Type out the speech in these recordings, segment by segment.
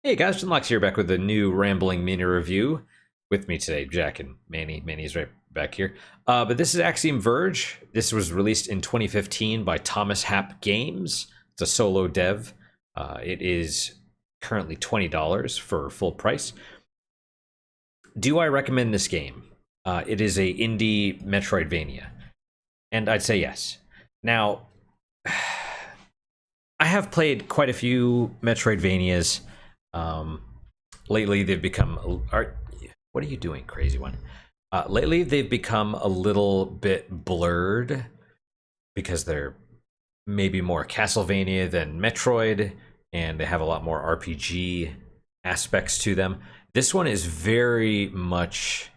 Hey guys, Lux here back with a new Rambling Mini review. With me today, Jack and Manny. Manny's right back here. But this is Axiom Verge. This was released in 2015 by Thomas Happ Games. It's a solo dev. It is currently $20 for full price. Do I recommend this game? It is a indie Metroidvania. And I'd say yes. Now, I have played quite a few Metroidvanias. Lately, they've become. What are you doing, crazy one? Lately, they've become a little bit blurred because they're maybe more Castlevania than Metroid, and they have a lot more RPG aspects to them. This one is very much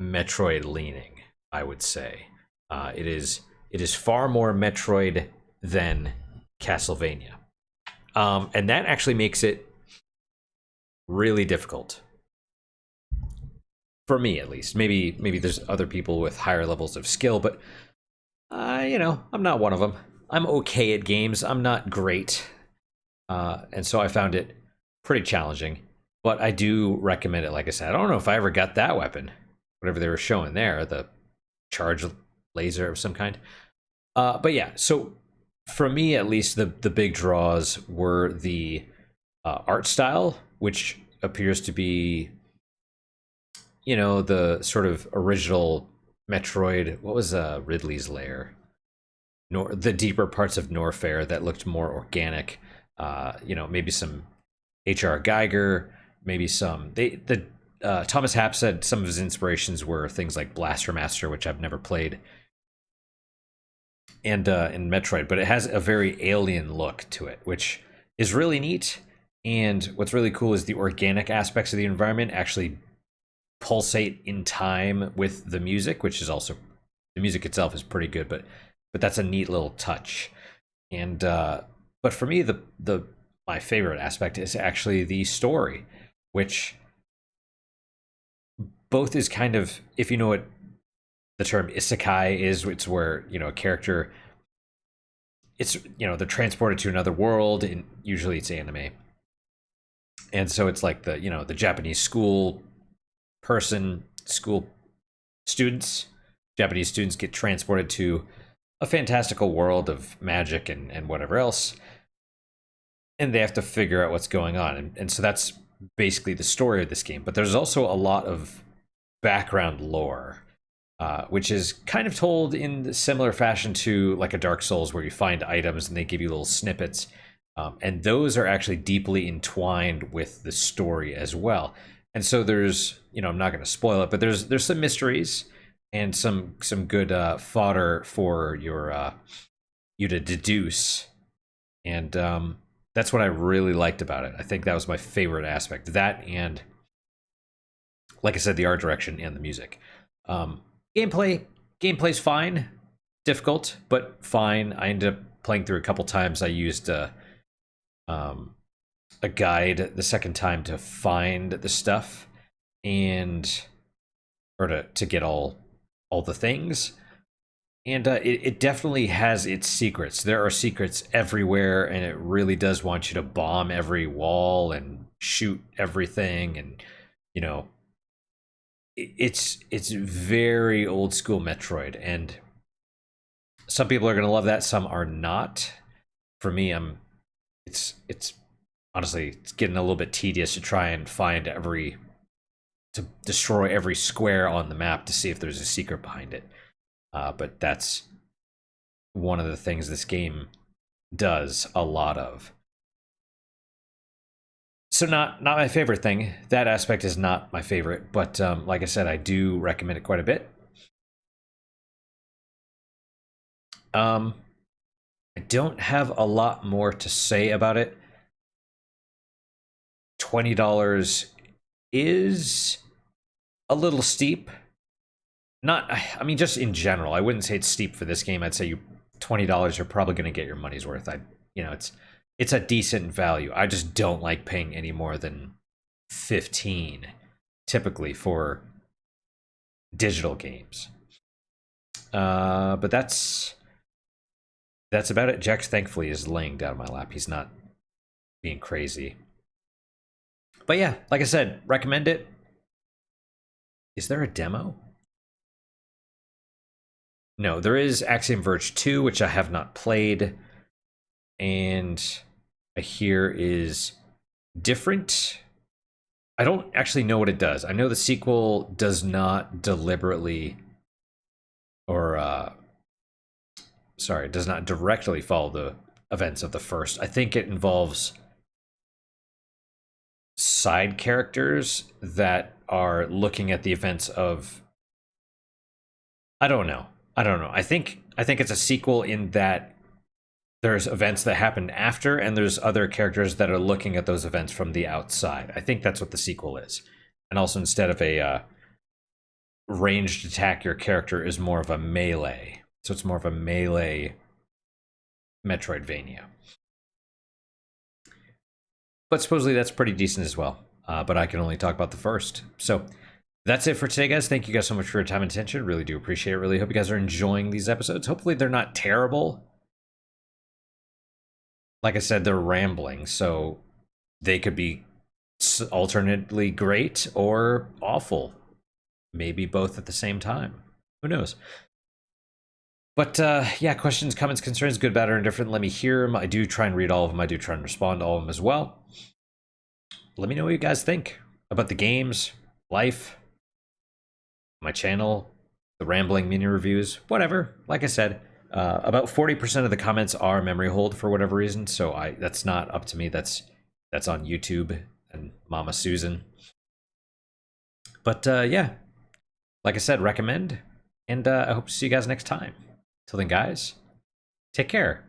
Metroid leaning, I would say. It is far more Metroid than Castlevania. And that actually makes it really difficult. For me, at least. Maybe there's other people with higher levels of skill, but, I'm not one of them. I'm okay at games. I'm not great. And so I found it pretty challenging. But I do recommend it, like I said. I don't know if I ever got that weapon. Whatever they were showing there, the charge laser of some kind. But yeah, so for me, at least, the big draws were the art style, which appears to be, the sort of original Metroid. What was Ridley's Lair? The deeper parts of Norfair that looked more organic. Maybe some H.R. Geiger, maybe some. Thomas Happ said some of his inspirations were things like Blaster Master, which I've never played, and in Metroid, but it has a very alien look to it, which is really neat. And what's really cool is the organic aspects of the environment actually pulsate in time with the music, which is also, the music itself is pretty good, but that's a neat little touch. And but for me, my favorite aspect is actually the story, which both is kind of, if you know what the term isekai is, it's where a character, it's they're transported to another world, and usually it's anime, and so it's like the Japanese school students, Japanese students get transported to a fantastical world of magic and whatever else, and they have to figure out what's going on, and so that's basically the story of this game. But there's also a lot of background lore, which is kind of told in similar fashion to like a Dark Souls, where you find items and they give you little snippets, and those are actually deeply entwined with the story as well. And so there's, I'm not going to spoil it, but there's some mysteries and some good fodder for you to deduce, and that's what I really liked about it. I think that was my favorite aspect. That, and like I said, the art direction and the music. Gameplay's fine, difficult but fine. I ended up playing through a couple times. I used a guide the second time to find the stuff, or to get all the things. And it definitely has its secrets. There are secrets everywhere, and it really does want you to bomb every wall and shoot everything, and it's very old school Metroid, and some people are going to love that, some are not. For me, it's honestly, it's getting a little bit tedious to try and to destroy every square on the map to see if there's a secret behind it. But that's one of the things this game does a lot of. So not my favorite thing. That aspect is not my favorite, but like I said, I do recommend it quite a bit. I don't have a lot more to say about it. $20 is a little steep. Just in general, I wouldn't say it's steep for this game. I'd say $20, you're probably going to get your money's worth. It's a decent value. I just don't like paying any more than 15 typically for digital games. But that's about it. Jack, thankfully, is laying down on my lap. He's not being crazy. But yeah, like I said, recommend it. Is there a demo? No, there is Axiom Verge 2, which I have not played. And here is different. I don't actually know what it does. I know the sequel does not deliberately, or sorry, does not directly follow the events of the first. I think it involves side characters that are looking at the events of, I don't know. I think it's a sequel in that there's events that happen after, and there's other characters that are looking at those events from the outside. I think that's what the sequel is. And also, instead of a ranged attack, your character is more of a melee. So it's more of a melee Metroidvania. But supposedly that's pretty decent as well. But I can only talk about the first. So that's it for today, guys. Thank you guys so much for your time and attention. Really do appreciate it. Really hope you guys are enjoying these episodes. Hopefully they're not terrible. Like I said, they're rambling, so they could be alternately great or awful. Maybe both at the same time. Who knows? But yeah, questions, comments, concerns, good, bad, or indifferent, let me hear them. I do try and read all of them. I do try and respond to all of them as well. Let me know what you guys think about the games, life, my channel, the rambling mini reviews, whatever. Like I said, about 40% of the comments are memory hold for whatever reason, so that's not up to me. That's on YouTube and Mama Susan. But yeah, like I said, recommend, and I hope to see you guys next time. Till then, guys, take care.